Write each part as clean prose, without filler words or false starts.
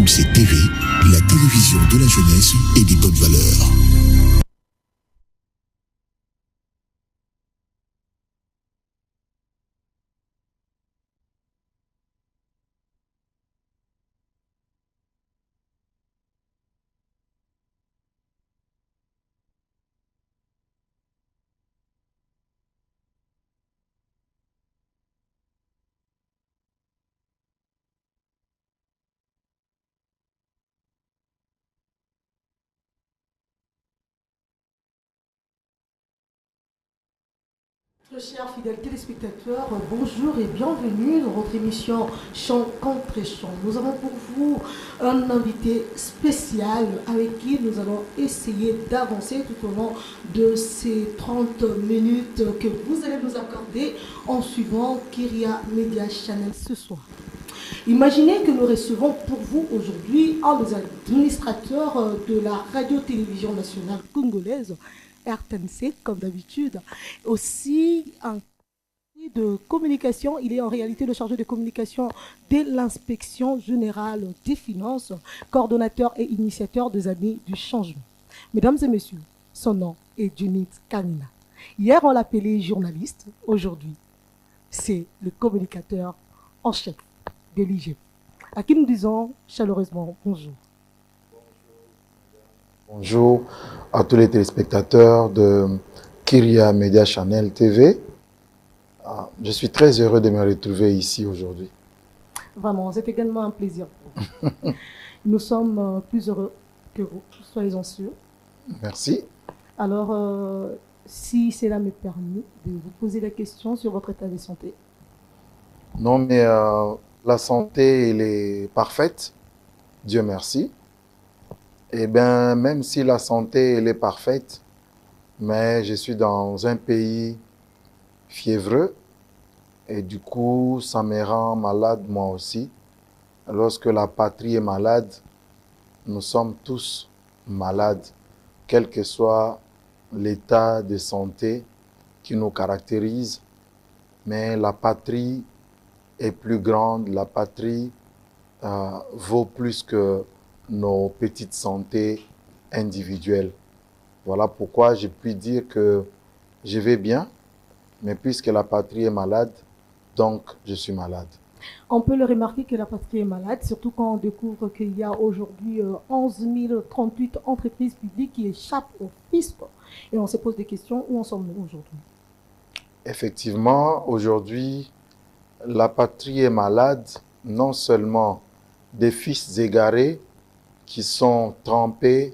RMC TV, la télévision de la jeunesse et des bonnes valeurs. Chers fidèles téléspectateurs, bonjour et bienvenue dans votre émission Chant contre Chant. Nous avons pour vous un invité spécial avec qui nous allons essayer d'avancer tout au long de ces 30 minutes que vous allez nous accorder en suivant Kyria Media Channel ce soir. Imaginez que nous recevons pour vous aujourd'hui un des administrateurs de la radio-télévision nationale congolaise, RTNC, comme d'habitude. Aussi, un de communication, il est en réalité le chargé de communication de l'inspection générale des finances, coordonnateur et initiateur des Amis du changement. Mesdames et messieurs, son nom est Junit Kanina. Hier, on l'appelait journaliste. Aujourd'hui, c'est le communicateur en chef de l'IG, à qui nous disons chaleureusement bonjour. Bonjour à tous les téléspectateurs de Kyria Media Channel TV. Je suis très heureux de me retrouver ici aujourd'hui. Vraiment, c'est également un plaisir. Nous sommes plus heureux que vous, soyez-en sûrs. Merci. Alors, si cela me permet de vous poser la question sur votre état de santé. Non, mais la santé, elle est parfaite. Dieu merci. Eh bien, même si la santé, elle est parfaite, mais je suis dans un pays fiévreux et du coup, ça me rend malade moi aussi. Lorsque la patrie est malade, nous sommes tous malades, quel que soit l'état de santé qui nous caractérise. Mais la patrie est plus grande, la patrie vaut plus que nos petites santé individuelles. Voilà pourquoi je puis dire que je vais bien, mais puisque la patrie est malade, donc je suis malade. On peut le remarquer que la patrie est malade, surtout quand on découvre qu'il y a aujourd'hui 11 038 entreprises publiques qui échappent au fisc. Et on se pose des questions, où en sommes-nous aujourd'hui? Effectivement, aujourd'hui, la patrie est malade, non seulement des fils égarés, qui sont trempés,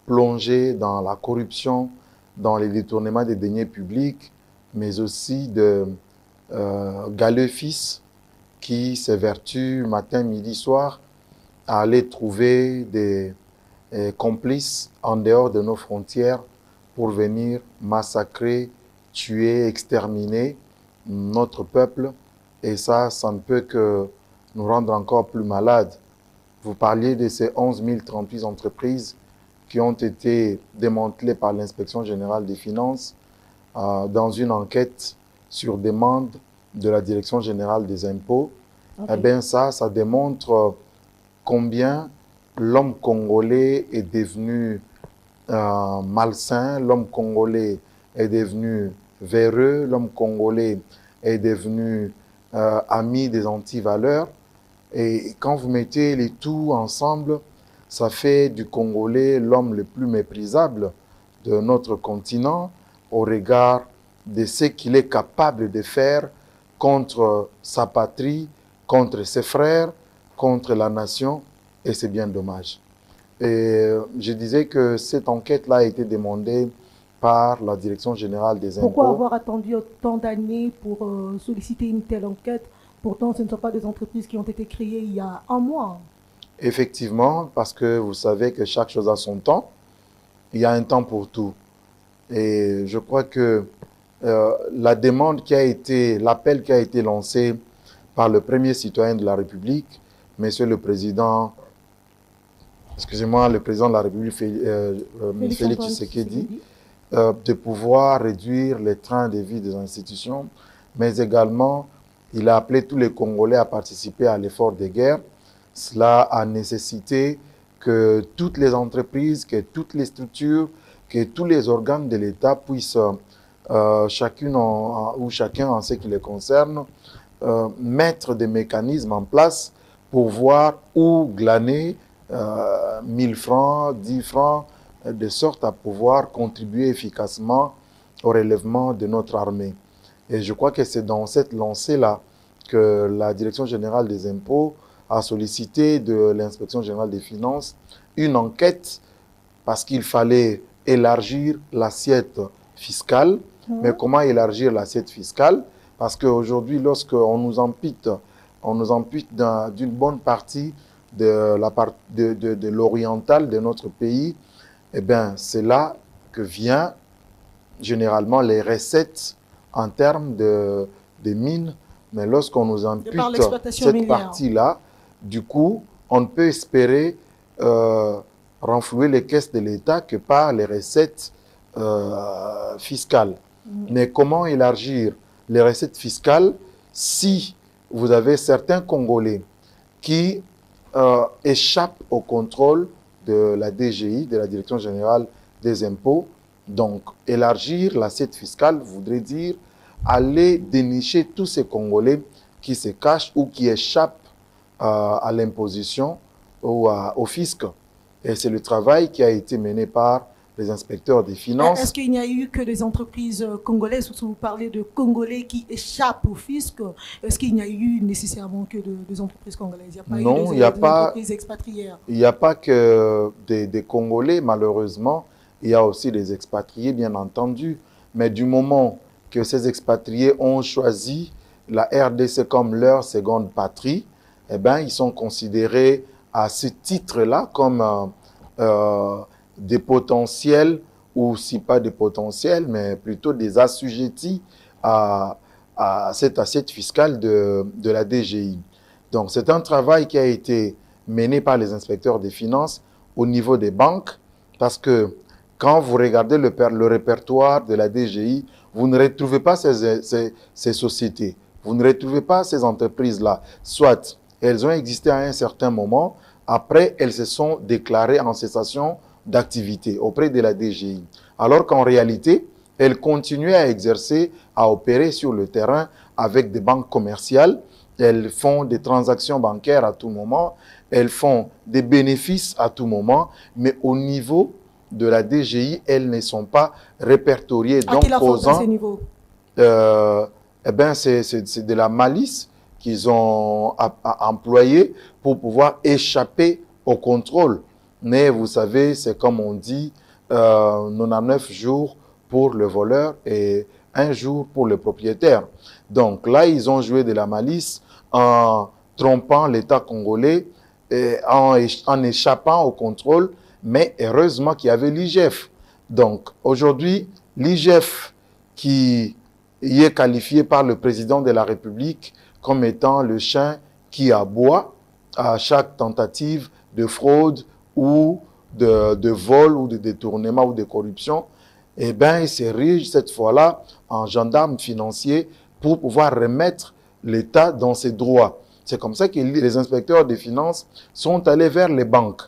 plongés dans la corruption, dans les détournements des deniers publics, mais aussi de galeux fils qui s'évertuent matin, midi, soir à aller trouver des complices en dehors de nos frontières pour venir massacrer, tuer, exterminer notre peuple. Et ça ne peut que nous rendre encore plus malades. Vous parliez de ces 11 038 entreprises qui ont été démantelées par l'Inspection générale des finances dans une enquête sur demande de la Direction générale des impôts. Okay. Eh bien ça démontre combien l'homme congolais est devenu malsain, l'homme congolais est devenu véreux, l'homme congolais est devenu ami des antivaleurs. Et quand vous mettez les tout ensemble, ça fait du Congolais l'homme le plus méprisable de notre continent au regard de ce qu'il est capable de faire contre sa patrie, contre ses frères, contre la nation, et c'est bien dommage. Et je disais que cette enquête-là a été demandée par la Direction générale des impôts. Pourquoi avoir attendu autant d'années pour solliciter une telle enquête? Pourtant, ce ne sont pas des entreprises qui ont été créées il y a un mois. Effectivement, parce que vous savez que chaque chose a son temps. Il y a un temps pour tout. Et je crois que la demande qui a été, l'appel qui a été lancé par le premier citoyen de la République, Monsieur le Président, le Président de la République, Félix Tshisekedi, de pouvoir réduire les trains de vie des institutions, mais également, il a appelé tous les Congolais à participer à l'effort de guerre. cela a nécessité que toutes les entreprises, que toutes les structures, que tous les organes de l'État puissent, chacun en ce qui les concerne, mettre des mécanismes en place pour voir où glaner 1000 francs, 10 francs, de sorte à pouvoir contribuer efficacement au relèvement de notre armée. Et je crois que c'est dans cette lancée-là que la Direction générale des impôts a sollicité de l'Inspection générale des finances une enquête parce qu'il fallait élargir l'assiette fiscale. Mais comment élargir l'assiette fiscale? Parce qu'aujourd'hui, lorsqu'on nous ampute d'une bonne partie de l'oriental de notre pays, eh bien, c'est là que vient généralement les recettes en termes de mines. Mais lorsqu'on nous ampute cette partie-là, du coup, on ne peut espérer renflouer les caisses de l'État que par les recettes fiscales. Mais comment élargir les recettes fiscales si vous avez certains Congolais qui échappent au contrôle de la DGI, de la Direction générale des impôts? Donc, élargir l'assiette fiscale voudrait dire aller dénicher tous ces Congolais qui se cachent ou qui échappent à l'imposition ou au fisc. Et c'est le travail qui a été mené par les inspecteurs des finances. Est-ce qu'il n'y a eu que des entreprises congolaises, surtout vous parlez de Congolais qui échappent au fisc? Est-ce qu'il n'y a eu nécessairement que des entreprises congolaises? Non, il n'y a pas d'entreprises expatriées. Il n'y a pas que des Congolais, malheureusement. Il y a aussi des expatriés, bien entendu. Mais du moment que ces expatriés ont choisi la RDC comme leur seconde patrie, eh bien, ils sont considérés à ce titre-là comme des potentiels, ou si pas des potentiels, mais plutôt des assujettis à cette assiette fiscale de la DGI. Donc, c'est un travail qui a été mené par les inspecteurs des finances au niveau des banques, parce que quand vous regardez le répertoire de la DGI, vous ne retrouvez pas ces sociétés, vous ne retrouvez pas ces entreprises-là. Soit elles ont existé à un certain moment, après elles se sont déclarées en cessation d'activité auprès de la DGI. Alors qu'en réalité, elles continuent à exercer, à opérer sur le terrain avec des banques commerciales. Elles font des transactions bancaires à tout moment, elles font des bénéfices à tout moment, mais au niveau de la DGI, elles ne sont pas répertoriées. Donc, causant, eh ben, c'est de la malice qu'ils ont employée pour pouvoir échapper au contrôle. Mais vous savez, c'est comme on dit, 99 jours pour le voleur et 1 jour pour le propriétaire. Donc là, ils ont joué de la malice en trompant l'État congolais, et en échappant au contrôle. Mais heureusement qu'il y avait l'IGF. Donc aujourd'hui, l'IGF qui y est qualifié par le président de la République comme étant le chien qui aboie à chaque tentative de fraude ou de vol ou de détournement ou de corruption, eh bien, il s'érige cette fois-là en gendarme financier pour pouvoir remettre l'État dans ses droits. C'est comme ça que les inspecteurs des finances sont allés vers les banques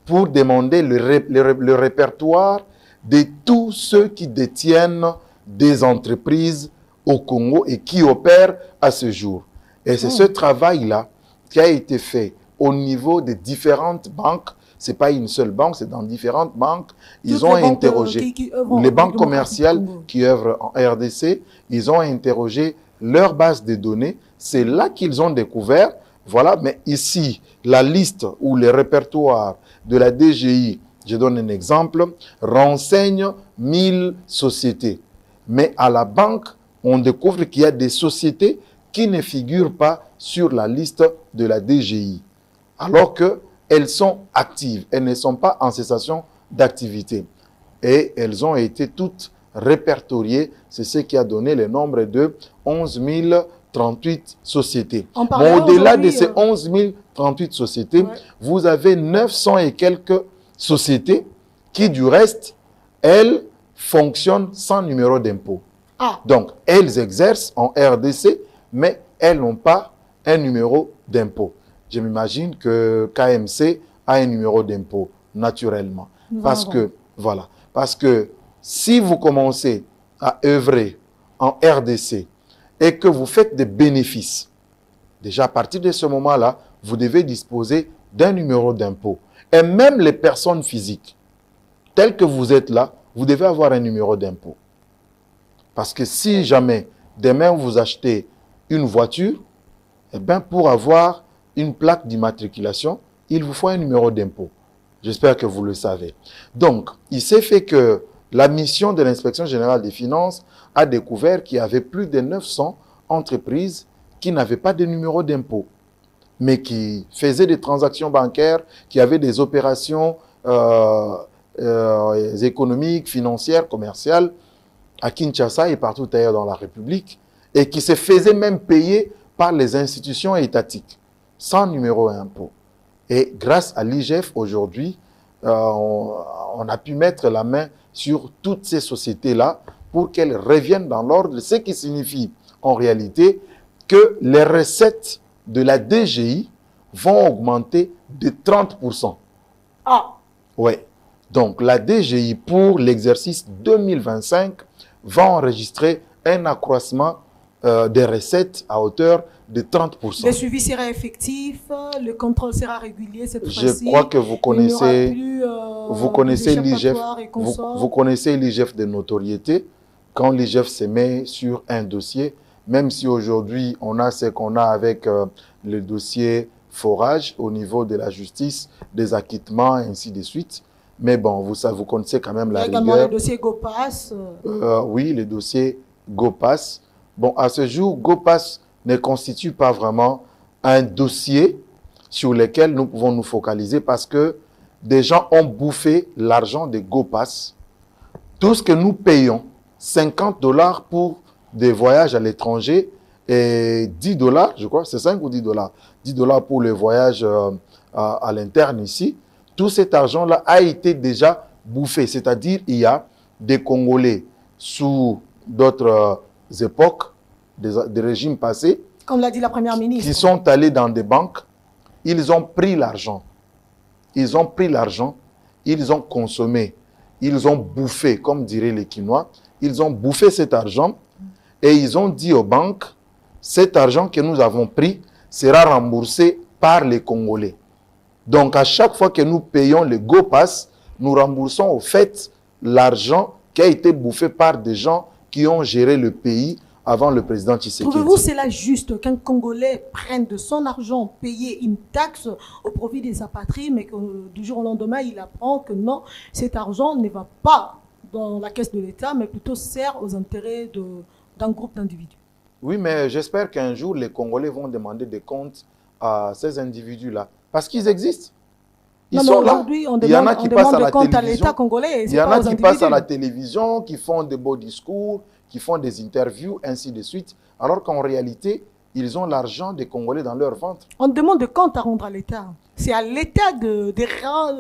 pour demander le répertoire de tous ceux qui détiennent des entreprises au Congo et qui opèrent à ce jour. Et c'est ce travail-là qui a été fait au niveau des différentes banques. Ce n'est pas une seule banque, c'est dans différentes banques. Ils ont interrogé les banques commerciales qui œuvrent en RDC. Ils ont interrogé leur base de données. C'est là qu'ils ont découvert. Voilà, mais ici, la liste ou le répertoire de la DGI, je donne un exemple, renseigne 1000 sociétés. Mais à la banque, on découvre qu'il y a des sociétés qui ne figurent pas sur la liste de la DGI, alors qu'elles sont actives, elles ne sont pas en cessation d'activité. Et elles ont été toutes répertoriées, c'est ce qui a donné le nombre de 11 038 sociétés. Mais au-delà de ces 11 038 sociétés, vous avez 900 et quelques sociétés qui, du reste, elles fonctionnent sans numéro d'impôt. Donc, elles exercent en RDC, mais elles n'ont pas un numéro d'impôt. je m'imagine que KMC a un numéro d'impôt, naturellement. Parce que, voilà, parce que si vous commencez à œuvrer en RDC et que vous faites des bénéfices, déjà à partir de ce moment-là, vous devez disposer d'un numéro d'impôt. Et même les personnes physiques, telles que vous êtes là, vous devez avoir un numéro d'impôt. Parce que si jamais, demain, vous achetez une voiture, eh bien, pour avoir une plaque d'immatriculation, il vous faut un numéro d'impôt. J'espère que vous le savez. Donc, il s'est fait que la mission de l'Inspection générale des finances a découvert qu'il y avait plus de 900 entreprises qui n'avaient pas de numéro d'impôt, mais qui faisaient des transactions bancaires, qui avaient des opérations économiques, financières, commerciales à Kinshasa et partout ailleurs dans la République, et qui se faisaient même payer par les institutions étatiques, sans numéro d'impôt. Et grâce à l'IGF, aujourd'hui, on a pu mettre la main sur toutes ces sociétés-là pour qu'elles reviennent dans l'ordre, ce qui signifie en réalité que les recettes de la DGI vont augmenter de 30%. Ah! Oui. Donc, la DGI, pour l'exercice 2025, va enregistrer un accroissement des recettes à hauteur de 30%. Le suivi sera effectif, le contrôle sera régulier cette fois-ci. Je crois que vous connaissez l'IGF. Vous connaissez l'IGF de notoriété. Quand l'IGF se met sur un dossier, même si aujourd'hui on a ce qu'on a avec le dossier forage au niveau de la justice, des acquittements, ainsi de suite. Mais bon, vous connaissez quand même la rigueur. Également le dossier GoPass. Oui, le dossier GoPass. Bon, à ce jour, GoPass ne constitue pas vraiment un dossier sur lequel nous pouvons nous focaliser parce que des gens ont bouffé l'argent de GoPass. Tout ce que nous payons, 50 $ pour des voyages à l'étranger et 10 $, je crois, c'est 5 ou 10 $. 10 $ pour les voyages à l'interne ici. Tout cet argent-là a été déjà bouffé. C'est-à-dire il y a des Congolais sous d'autres époques, des régimes passés, comme l'a dit la Première ministre, qui sont allés dans des banques, ils ont pris l'argent. Ils ont pris l'argent, ils ont consommé, ils ont bouffé, comme diraient les Quinois, ils ont bouffé cet argent et ils ont dit aux banques, cet argent que nous avons pris sera remboursé par les Congolais. Donc, à chaque fois que nous payons le GoPass, nous remboursons au fait l'argent qui a été bouffé par des gens qui ont géré le pays avant le président Tshisekedi. Trouvez-vous cela juste qu'un Congolais prenne de son argent, payer une taxe au profit des apatrides, mais que du jour au lendemain, il apprend que non, cet argent ne va pas dans la caisse de l'État, mais plutôt sert aux intérêts d'un groupe d'individus? Oui, mais j'espère qu'un jour, les Congolais vont demander des comptes à ces individus-là. Parce qu'ils existent. Ils sont là. Il y en a qui passent à la télévision. Il y en a qui passent à la télévision, qui font des beaux discours, qui font des interviews, ainsi de suite. Alors qu'en réalité, ils ont l'argent des Congolais dans leur ventre. On demande de compte à rendre à l'État. C'est à l'État de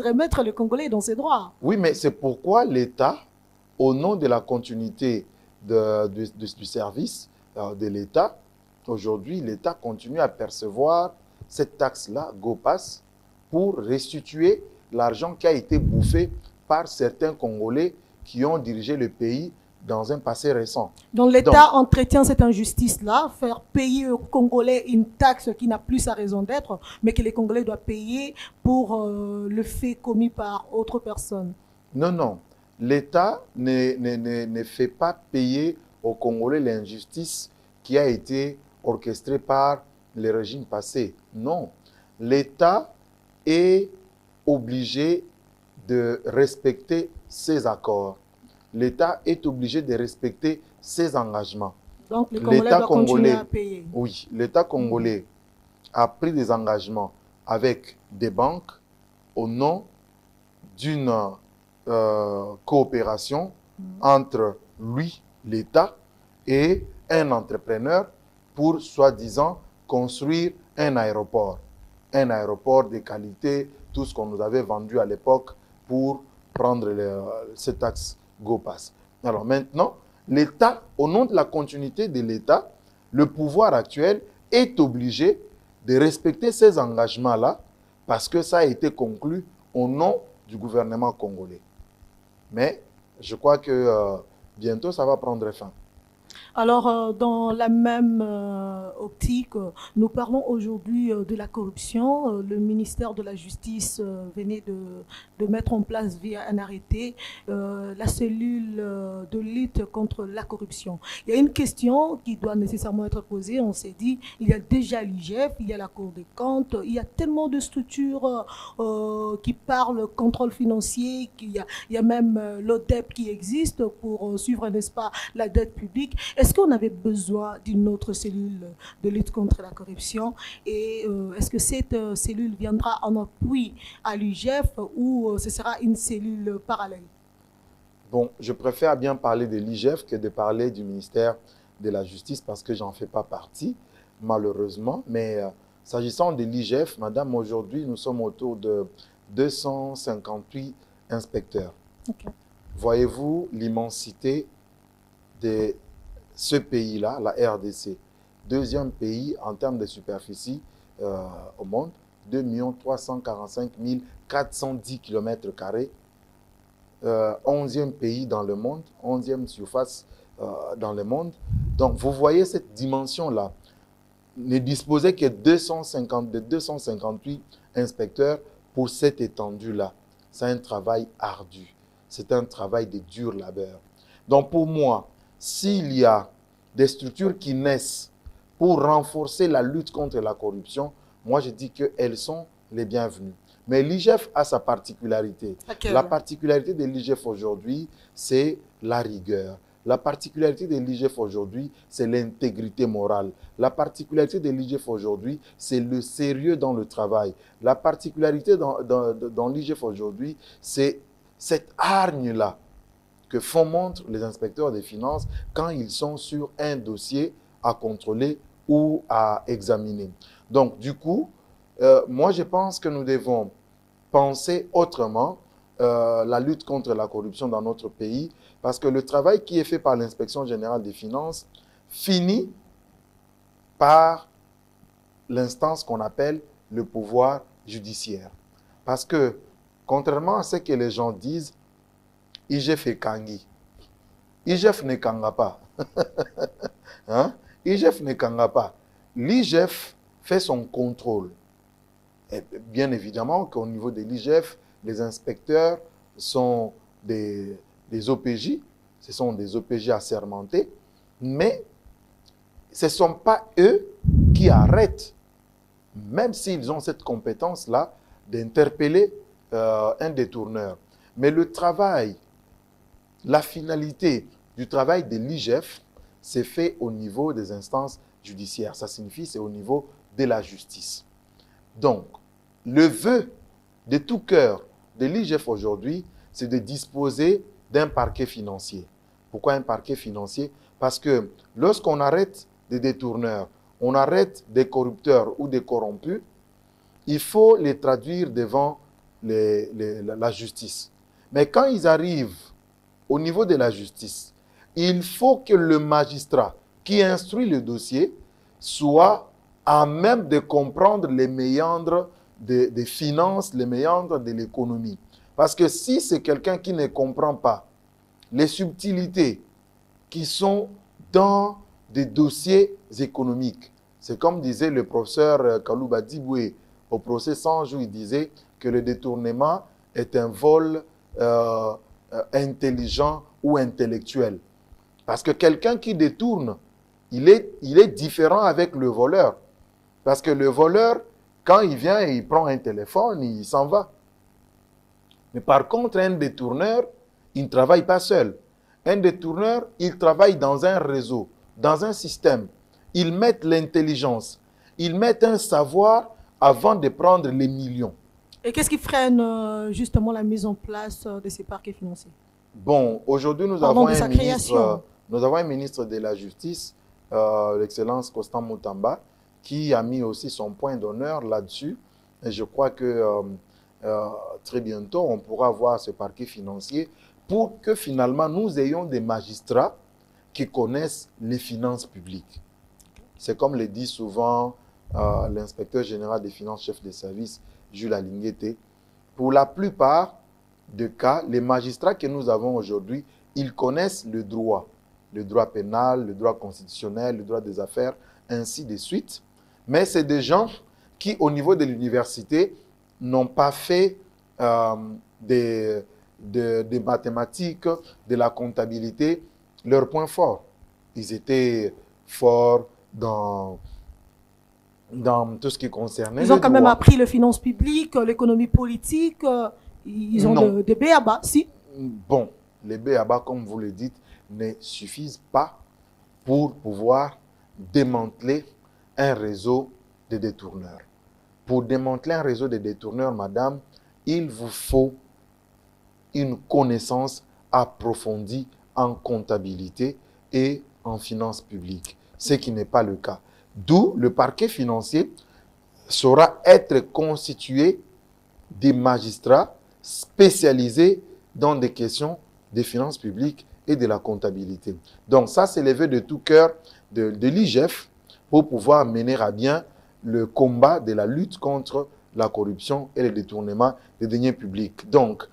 remettre les Congolais dans ses droits. Oui, mais c'est pourquoi l'État, au nom de la continuité du service de l'État, aujourd'hui, l'État continue à percevoir cette taxe-là, GoPass, pour restituer l'argent qui a été bouffé par certains Congolais qui ont dirigé le pays dans un passé récent. Donc l'État entretient cette injustice-là, faire payer aux Congolais une taxe qui n'a plus sa raison d'être, mais que les Congolais doivent payer pour le fait commis par autre personne. Non, non. L'État ne fait pas payer aux Congolais l'injustice qui a été orchestrée par les régimes passés. Non. L'État est obligé de respecter ses accords. L'État est obligé de respecter ses engagements. Donc les Congolais doivent continuer à payer. Oui, l'État congolais a pris des engagements avec des banques au nom d'une coopération entre lui, l'État, et un entrepreneur pour, soi-disant, construire un aéroport. Un aéroport de qualité, tout ce qu'on nous avait vendu à l'époque pour prendre cette taxe GoPass. Alors maintenant, l'État, au nom de la continuité de l'État, le pouvoir actuel est obligé de respecter ces engagements-là parce que ça a été conclu au nom du gouvernement congolais. Mais je crois que bientôt, ça va prendre fin. Alors, dans la même optique, nous parlons aujourd'hui de la corruption. Le ministère de la Justice venait de mettre en place via un arrêté la cellule de lutte contre la corruption. Il y a une question qui doit nécessairement être posée. On s'est dit, il y a déjà l'IGF, il y a la Cour des comptes, il y a tellement de structures qui parlent contrôle financier, il y a même l'ODEP qui existe pour suivre, n'est-ce pas, la dette publique. Est-ce qu'on avait besoin d'une autre cellule de lutte contre la corruption et est-ce que cette cellule viendra en appui à l'IGF ou ce sera une cellule parallèle? Bon, je préfère bien parler de l'IGF que de parler du ministère de la Justice parce que j'en fais pas partie, malheureusement. Mais s'agissant de l'IGF, madame, aujourd'hui, nous sommes autour de 258 inspecteurs. Okay. Voyez-vous l'immensité de ce pays-là, la RDC, deuxième pays en termes de superficie au monde, 2 345 410 km², 11e pays dans le monde, 11e surface dans le monde. Donc, vous voyez cette dimension-là. Ne disposait que 258 inspecteurs pour cette étendue-là. C'est un travail ardu. C'est un travail de dur labeur. Donc, pour moi, s'il y a des structures qui naissent pour renforcer la lutte contre la corruption, moi je dis qu'elles sont les bienvenues. Mais l'IGF a sa particularité. Okay. La particularité de l'IGF aujourd'hui, c'est la rigueur. La particularité de l'IGF aujourd'hui, c'est l'intégrité morale. La particularité de l'IGF aujourd'hui, c'est le sérieux dans le travail. La particularité dans l'IGF aujourd'hui, c'est cette hargne-là que fomentent les inspecteurs des finances quand ils sont sur un dossier à contrôler ou à examiner. Donc, du coup, moi, je pense que nous devons penser autrement la lutte contre la corruption dans notre pays parce que le travail qui est fait par l'Inspection générale des finances finit par l'instance qu'on appelle le pouvoir judiciaire. Parce que, contrairement à ce que les gens disent, IGF est kangi. IGF ne kanga pas. Hein? IGF ne kanga pas. L'IGF fait son contrôle. Et bien évidemment qu'au niveau de l'IGF, les inspecteurs sont des OPJ, ce sont des OPJ assermentés, mais ce ne sont pas eux qui arrêtent, même s'ils ont cette compétence-là, d'interpeller un détourneur. Mais le travail, la finalité du travail de l'IGF, c'est fait au niveau des instances judiciaires. Ça signifie c'est au niveau de la justice. Donc, le vœu de tout cœur de l'IGF aujourd'hui, c'est de disposer d'un parquet financier. Pourquoi un parquet financier? Parce que lorsqu'on arrête des détourneurs, on arrête des corrupteurs ou des corrompus, il faut les traduire devant la justice. Mais quand ils arrivent au niveau de la justice, il faut que le magistrat qui instruit le dossier soit à même de comprendre les méandres des finances, les méandres de l'économie. Parce que si c'est quelqu'un qui ne comprend pas les subtilités qui sont dans des dossiers économiques, c'est comme disait le professeur Kalouba Diboué au procès 100 jours, il disait que le détournement est un vol intelligent ou intellectuel. Parce que quelqu'un qui détourne, il est différent avec le voleur. Parce que le voleur, quand il vient et il prend un téléphone, il s'en va. Mais par contre, un détourneur, il ne travaille pas seul. Un détourneur, il travaille dans un réseau, dans un système. Ils mettent l'intelligence, ils mettent un savoir avant de prendre les millions. Et qu'est-ce qui freine justement la mise en place de ces parquets financiers? Bon, aujourd'hui, nous avons un ministre de la Justice, l'excellence Constant Moutamba, qui a mis aussi son point d'honneur là-dessus. Et je crois que très bientôt, on pourra voir ce parquet financier pour que finalement, nous ayons des magistrats qui connaissent les finances publiques. C'est comme le dit souvent l'inspecteur général des finances, chef de service, Jules Alinguete, pour la plupart des cas, les magistrats que nous avons aujourd'hui, ils connaissent le droit pénal, le droit constitutionnel, le droit des affaires, ainsi de suite. Mais c'est des gens qui, au niveau de l'université, n'ont pas fait des mathématiques, de la comptabilité, leur point fort. Ils étaient forts dans tout ce qui concernait Ils ont le quand même droit. appris les finances publiques, l'économie politique. Ils ont des B.A.B.A. Si. Bon, les B.A.B.A., comme vous le dites, ne suffisent pas pour pouvoir démanteler un réseau de détourneurs. Pour démanteler un réseau de détourneurs, madame, il vous faut une connaissance approfondie en comptabilité et en finances publiques, ce qui n'est pas le cas. D'où le parquet financier saura être constitué des magistrats spécialisés dans des questions des finances publiques et de la comptabilité. Donc ça, c'est le vœu de tout cœur de l'IGF pour pouvoir mener à bien le combat de la lutte contre la corruption et le détournement des deniers publics. Donc,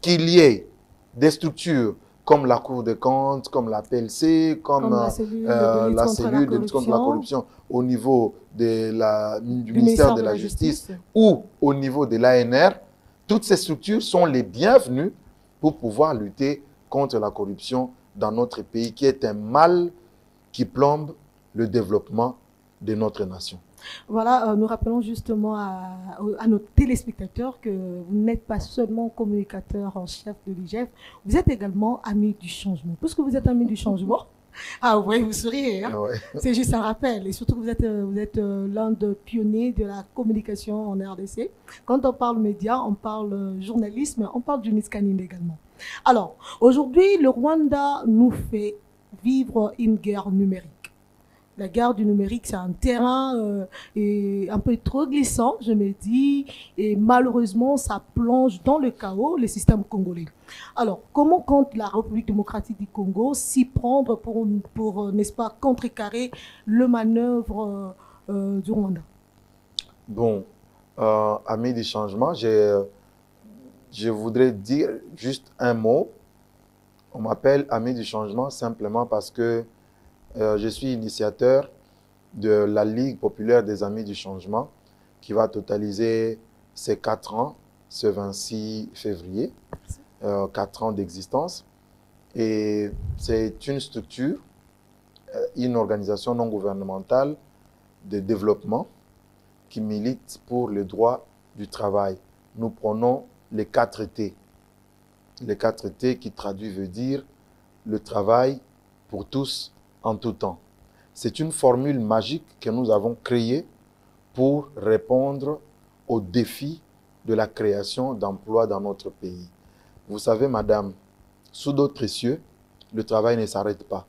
qu'il y ait des structures comme la Cour des comptes, comme la PLC, comme la cellule de lutte contre la corruption au niveau du ministère de la Justice ou au niveau de l'ANR, toutes ces structures sont les bienvenues pour pouvoir lutter contre la corruption dans notre pays, qui est un mal qui plombe le développement de notre nation. Voilà, nous rappelons justement à nos téléspectateurs que vous n'êtes pas seulement communicateur en chef de l'IGF, vous êtes également ami du changement. Puisque vous êtes ami du changement, ah oui, vous souriez, hein? Ouais. C'est juste un rappel. Et surtout que vous êtes l'un des pionniers de la communication en RDC. Quand on parle médias, on parle journalisme, on parle du Niskanin également. Alors, aujourd'hui, le Rwanda nous fait vivre une guerre numérique. La guerre du numérique, c'est un terrain un peu trop glissant, je me dis, et malheureusement, ça plonge dans le chaos le système congolais. Alors, comment compte la République démocratique du Congo s'y prendre pour n'est-ce pas, contrecarrer le manœuvre du Rwanda? Bon, amis du changement, je voudrais dire juste un mot. On m'appelle ami du changement simplement parce que je suis initiateur de la Ligue populaire des Amis du Changement qui va totaliser ses 4 ans ce 26 février, 4 ans d'existence. Et c'est une structure, une organisation non gouvernementale de développement qui milite pour le droit du travail. Nous prenons les 4 T. Les 4 T qui traduit veut dire le travail pour tous en tout temps. C'est une formule magique que nous avons créée pour répondre aux défis de la création d'emplois dans notre pays. Vous savez, madame, sous d'autres cieux, le travail ne s'arrête pas.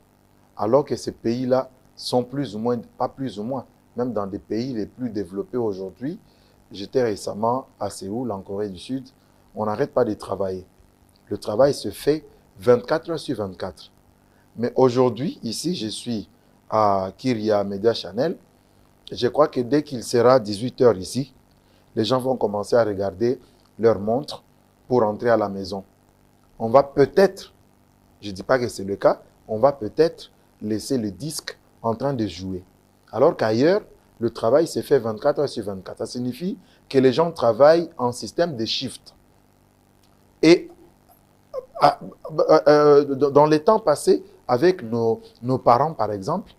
Alors que ces pays-là sont plus ou moins, pas plus ou moins, même dans des pays les plus développés aujourd'hui. J'étais récemment à Séoul, en Corée du Sud. On n'arrête pas de travailler. Le travail se fait 24 heures sur 24. Mais aujourd'hui, ici, je suis à Kyria Media Channel. Je crois que dès qu'il sera 18 h ici, les gens vont commencer à regarder leur montre pour rentrer à la maison. On va peut-être, je ne dis pas que c'est le cas, on va peut-être laisser le disque en train de jouer. Alors qu'ailleurs, le travail se fait 24 heures sur 24. Ça signifie que les gens travaillent en système de shift. Et dans les temps passés, avec nos parents, par exemple,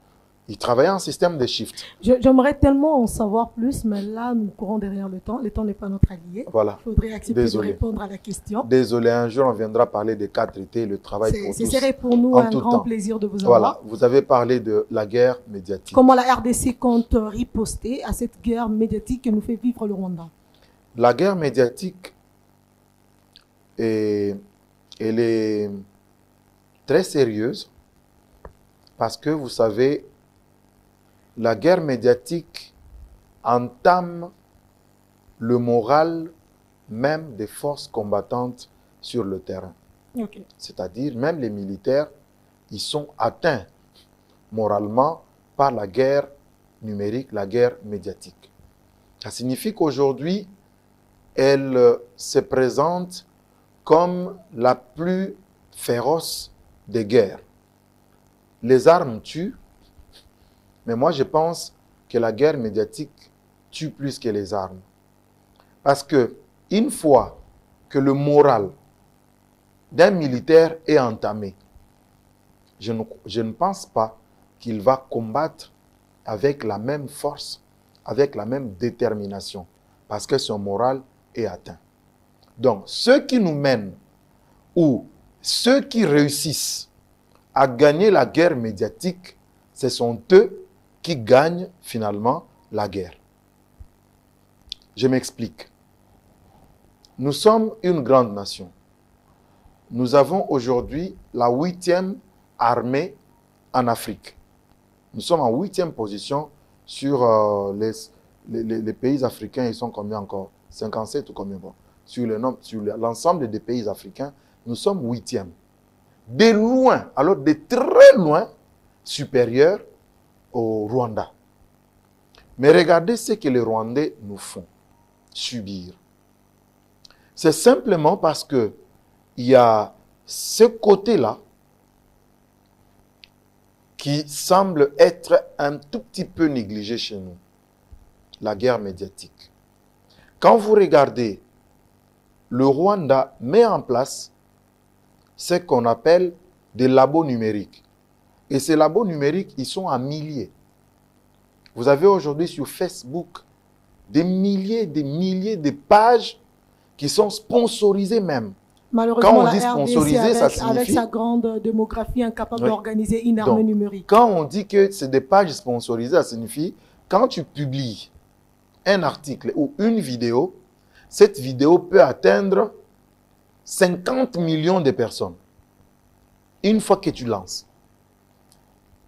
ils travaillaient en système de shift. J'aimerais tellement en savoir plus, mais là, nous courons derrière le temps. Le temps n'est pas notre allié. Voilà. Il faudrait accepter de répondre à la question. Désolé, un jour, on viendra parler des 4 T, le travail pour tous. Ce serait pour nous un grand plaisir de vous avoir. Voilà. Vous avez parlé de la guerre médiatique. Comment la RDC compte riposter à cette guerre médiatique que nous fait vivre le Rwanda? La guerre médiatique, elle est très sérieuse parce que, vous savez, la guerre médiatique entame le moral même des forces combattantes sur le terrain. Okay. C'est-à-dire, même les militaires, ils sont atteints moralement par la guerre numérique, la guerre médiatique. Ça signifie qu'aujourd'hui, elle se présente comme la plus féroce des guerres. Les armes tuent, mais moi je pense que la guerre médiatique tue plus que les armes. Parce que une fois que le moral d'un militaire est entamé, je ne pense pas qu'il va combattre avec la même force, avec la même détermination, parce que son moral est atteint. Donc, ceux qui nous mènent ou ceux qui réussissent à gagner la guerre médiatique, ce sont eux qui gagnent finalement la guerre. Je m'explique. Nous sommes une grande nation. Nous avons aujourd'hui la 8e armée en Afrique. Nous sommes en 8e position sur les pays africains. Ils sont combien encore? 57 ou combien? Bon. Sur l'ensemble des pays africains, nous sommes 8e. De loin, alors de très loin, supérieur au Rwanda. Mais regardez ce que les Rwandais nous font subir. C'est simplement parce que il y a ce côté-là qui semble être un tout petit peu négligé chez nous, la guerre médiatique. Quand vous regardez, le Rwanda met en place ce qu'on appelle des labos numériques. Et ces labos numériques, ils sont à milliers. Vous avez aujourd'hui sur Facebook des milliers de pages qui sont sponsorisées même. Malheureusement, quand on la dit sponsorisé, RDC, ça signifie... avec sa grande démographie, incapable Oui. d'organiser une armée Donc, numérique. Quand on dit que c'est des pages sponsorisées, ça signifie quand tu publies un article ou une vidéo, cette vidéo peut atteindre 50 millions de personnes. Une fois que tu lances.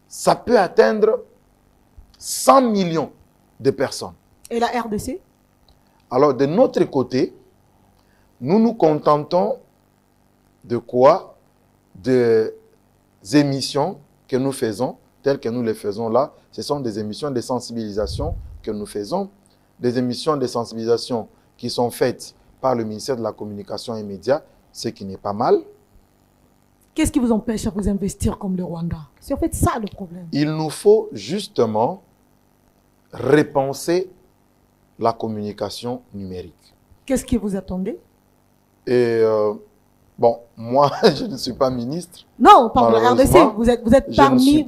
Ça peut atteindre 100 millions de personnes. Et la RDC? Alors, de notre côté, nous nous contentons de quoi? Des émissions que nous faisons, telles que nous les faisons là. Ce sont des émissions de sensibilisation que nous faisons. Des émissions de sensibilisation qui sont faites par le ministère de la Communication et Médias, ce qui n'est pas mal. Qu'est-ce qui vous empêche à vous investir comme le Rwanda? C'est en fait ça le problème. Il nous faut justement repenser la communication numérique. Qu'est-ce que vous attendez? Et bon, moi, je ne suis pas ministre. Non, par la RDC, vous êtes parmi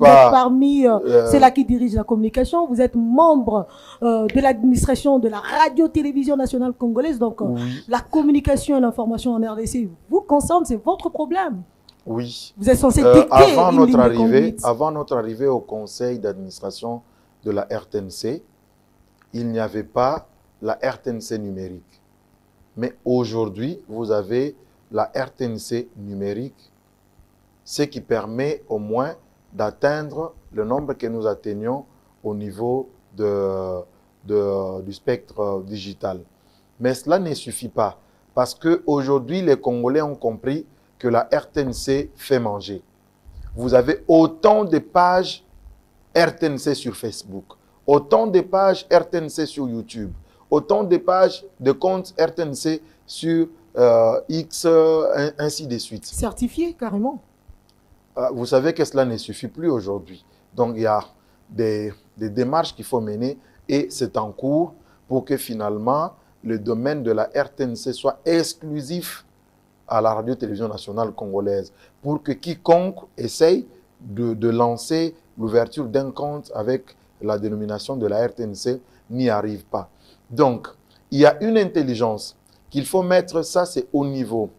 ceux-là qui dirigent la communication, vous êtes membre de l'administration de la radio-télévision nationale congolaise, donc oui. La communication et l'information en RDC vous concerne, c'est votre problème. Oui. Vous êtes censé dicter une ligne de conduite. Avant notre arrivée au conseil d'administration de la RTNC, il n'y avait pas la RTNC numérique. Mais aujourd'hui, vous avez la RTNC numérique, ce qui permet au moins d'atteindre le nombre que nous atteignons au niveau du spectre digital. Mais cela ne suffit pas, parce qu'aujourd'hui, les Congolais ont compris que la RTNC fait manger. Vous avez autant de pages RTNC sur Facebook, autant de pages RTNC sur YouTube, autant de pages de comptes RTNC sur X, ainsi de suite. Certifié carrément. Vous savez que cela ne suffit plus aujourd'hui. Donc il y a des démarches qu'il faut mener et c'est en cours pour que finalement le domaine de la RTNC soit exclusif à la radio-télévision nationale congolaise pour que quiconque essaye de lancer l'ouverture d'un compte avec la dénomination de la RTNC n'y arrive pas. Donc, il y a une intelligence qu'il faut mettre, ça c'est au niveau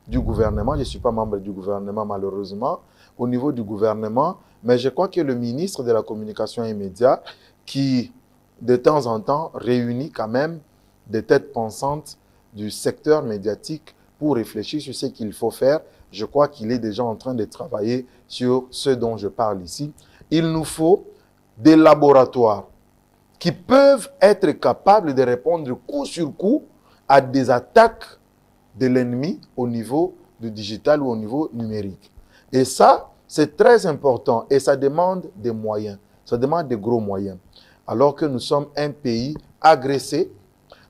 du gouvernement. Je ne suis pas membre du gouvernement malheureusement, au niveau du gouvernement, mais je crois que le ministre de la Communication et Médias qui de temps en temps réunit quand même des têtes pensantes du secteur médiatique pour réfléchir sur ce qu'il faut faire. Je crois qu'il est déjà en train de travailler sur ce dont je parle ici. Il nous faut des laboratoires qui peuvent être capables de répondre coup sur coup à des attaques de l'ennemi au niveau du digital ou au niveau numérique. Et ça, c'est très important et ça demande des moyens. Ça demande des gros moyens. alors que nous sommes un pays agressé.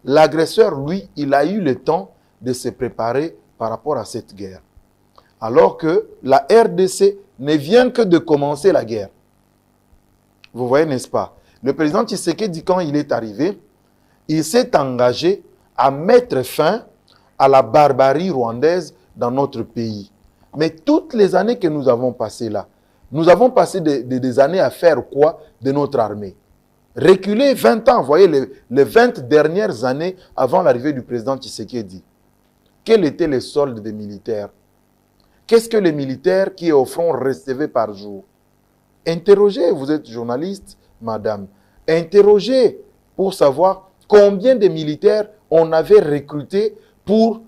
L'agresseur, lui, il a eu le temps de se préparer par rapport à cette guerre. Alors que la RDC ne vient que de commencer la guerre. Vous voyez, n'est-ce pas? Le président Tshisekedi, quand il est arrivé, il s'est engagé à mettre fin à la barbarie rwandaise dans notre pays. Mais toutes les années que nous avons passées là, nous avons passé des années à faire quoi de notre armée? Reculer 20 ans, vous voyez, les 20 dernières années avant l'arrivée du président Tshisekedi. Quel était le solde des militaires? Qu'est-ce que les militaires qui est au front recevaient par jour? Interrogez, vous êtes journaliste, madame. Interrogez pour savoir combien de militaires on avait recrutés pour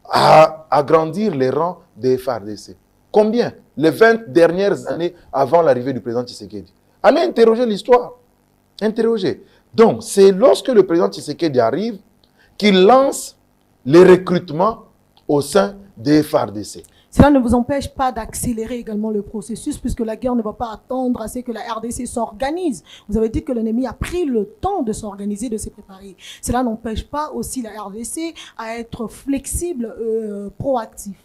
agrandir les rangs des FARDC. Combien? Les 20 dernières années avant l'arrivée du président Tshisekedi. Allez interroger l'histoire. Interroger. Donc, c'est lorsque le président Tshisekedi arrive qu'il lance les recrutements au sein des FARDC. Cela ne vous empêche pas d'accélérer également le processus puisque la guerre ne va pas attendre à ce que la RDC s'organise. Vous avez dit que l'ennemi a pris le temps de s'organiser, de se préparer. Cela n'empêche pas aussi la RDC à être flexible, proactif.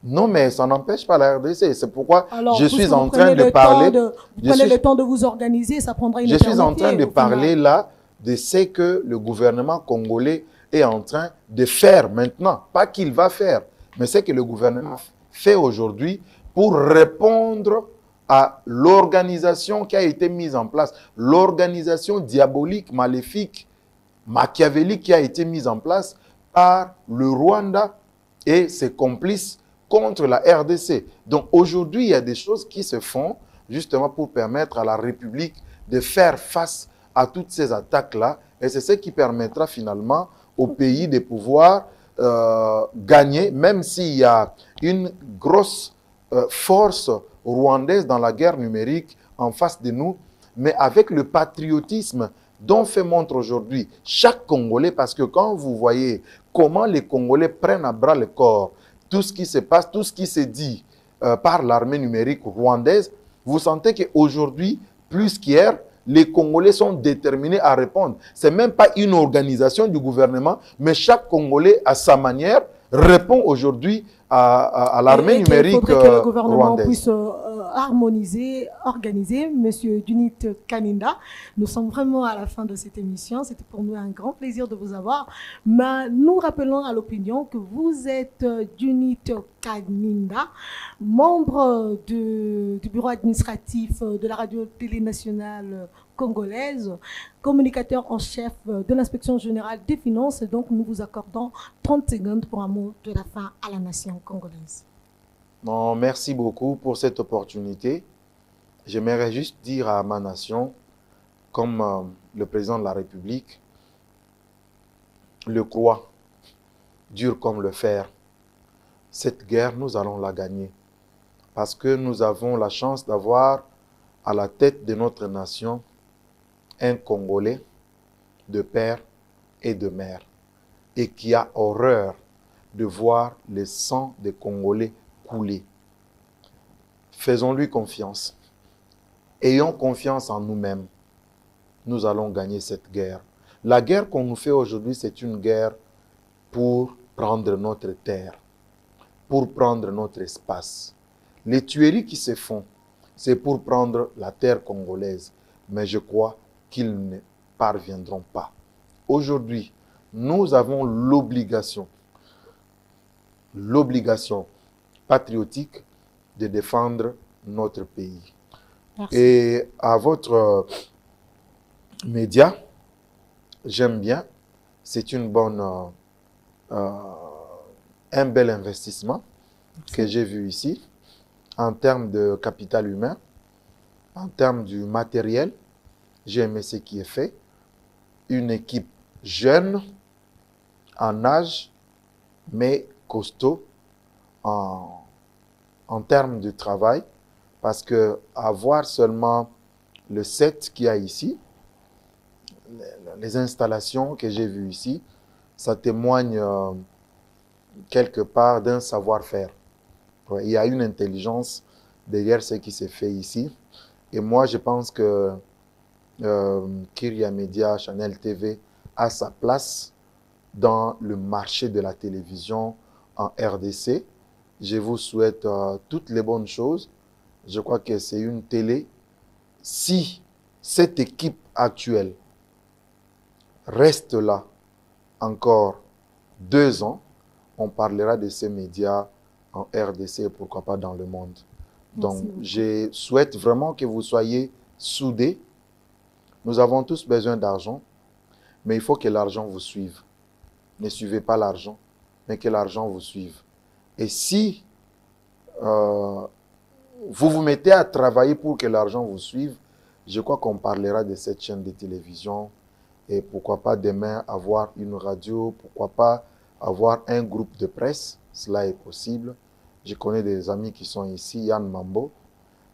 Non, mais ça n'empêche pas la RDC. C'est pourquoi Alors, je suis en train de parler. Vous prenez le temps de vous organiser, ça prendra une Je éternité. suis en train de parler là de ce que le gouvernement congolais est en train de faire maintenant. Pas qu'il va faire, mais ce que le gouvernement fait aujourd'hui pour répondre à l'organisation qui a été mise en place, l'organisation diabolique, maléfique, machiavélique qui a été mise en place par le Rwanda et ses complices contre la RDC. Donc aujourd'hui, il y a des choses qui se font justement pour permettre à la République de faire face à toutes ces attaques-là. Et c'est ce qui permettra finalement au pays de pouvoir gagner, même s'il y a une grosse force rwandaise dans la guerre numérique en face de nous, mais avec le patriotisme dont fait montre aujourd'hui chaque Congolais, parce que quand vous voyez comment les Congolais prennent à bras le corps tout ce qui se passe, tout ce qui se dit par l'armée numérique rwandaise, vous sentez qu'aujourd'hui, plus qu'hier, les Congolais sont déterminés à répondre. Ce n'est même pas une organisation du gouvernement, mais chaque Congolais, à sa manière, répond aujourd'hui à l'armée numérique rwandaise. Il faudrait que le gouvernement puisse harmoniser, organiser. Monsieur Dunit Kaninda, nous sommes vraiment à la fin de cette émission. C'était pour nous un grand plaisir de vous avoir. Mais nous rappelons à l'opinion que vous êtes Dunit Kaninda, membre du bureau administratif de la radio-télé nationale congolaise, communicateur en chef de l'inspection générale des finances. Donc, nous vous accordons 30 secondes pour un mot de la fin à la nation congolaise. Non, merci beaucoup pour cette opportunité. J'aimerais juste dire à ma nation, comme le président de la République le croit, dur comme le fer, cette guerre, nous allons la gagner. Parce que nous avons la chance d'avoir à la tête de notre nation un Congolais de père et de mère et qui a horreur de voir le sang des Congolais couler. Faisons-lui confiance. Ayons confiance en nous-mêmes. Nous allons gagner cette guerre. La guerre qu'on nous fait aujourd'hui, c'est une guerre pour prendre notre terre, pour prendre notre espace. Les tueries qui se font, c'est pour prendre la terre congolaise. Mais je crois qu'ils ne parviendront pas. Aujourd'hui, nous avons l'obligation patriotique de défendre notre pays. Merci. Et à votre média, j'aime bien, c'est une bonne, un bel investissement que j'ai vu ici, en termes de capital humain, en termes du matériel. J'ai aimé ce qui est fait. Une équipe jeune, en âge, mais costaud en termes de travail. Parce que avoir seulement le set qu'il y a ici, les installations que j'ai vues ici, ça témoigne quelque part d'un savoir-faire. Il y a une intelligence derrière ce qui s'est fait ici. Et moi, je pense que Kyria Media, Channel TV a sa place dans le marché de la télévision en RDC. Je vous souhaite toutes les bonnes choses. Je crois que c'est une télé. Si cette équipe actuelle reste là encore 2 ans, on parlera de ces médias en RDC et pourquoi pas dans le monde. Donc, je souhaite vraiment que vous soyez soudés. Nous avons tous besoin d'argent, mais il faut que l'argent vous suive. Ne suivez pas l'argent, mais que l'argent vous suive. Et si vous vous mettez à travailler pour que l'argent vous suive, je crois qu'on parlera de cette chaîne de télévision et pourquoi pas demain avoir une radio, pourquoi pas avoir un groupe de presse, cela est possible. Je connais des amis qui sont ici, Yann Mambo,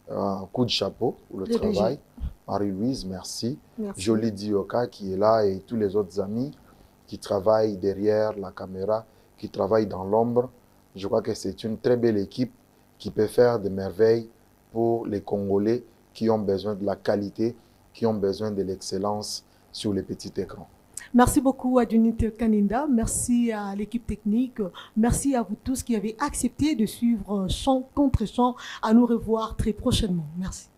un coup de chapeau pour le travail. Marie-Louise, merci. Jolie Dioka qui est là et tous les autres amis qui travaillent derrière la caméra, qui travaillent dans l'ombre. Je crois que c'est une très belle équipe qui peut faire des merveilles pour les Congolais qui ont besoin de la qualité, qui ont besoin de l'excellence sur les petits écrans. Merci beaucoup à Dunit Kaninda, merci à l'équipe technique, merci à vous tous qui avez accepté de suivre Chant contre Chant. À nous revoir très prochainement. Merci.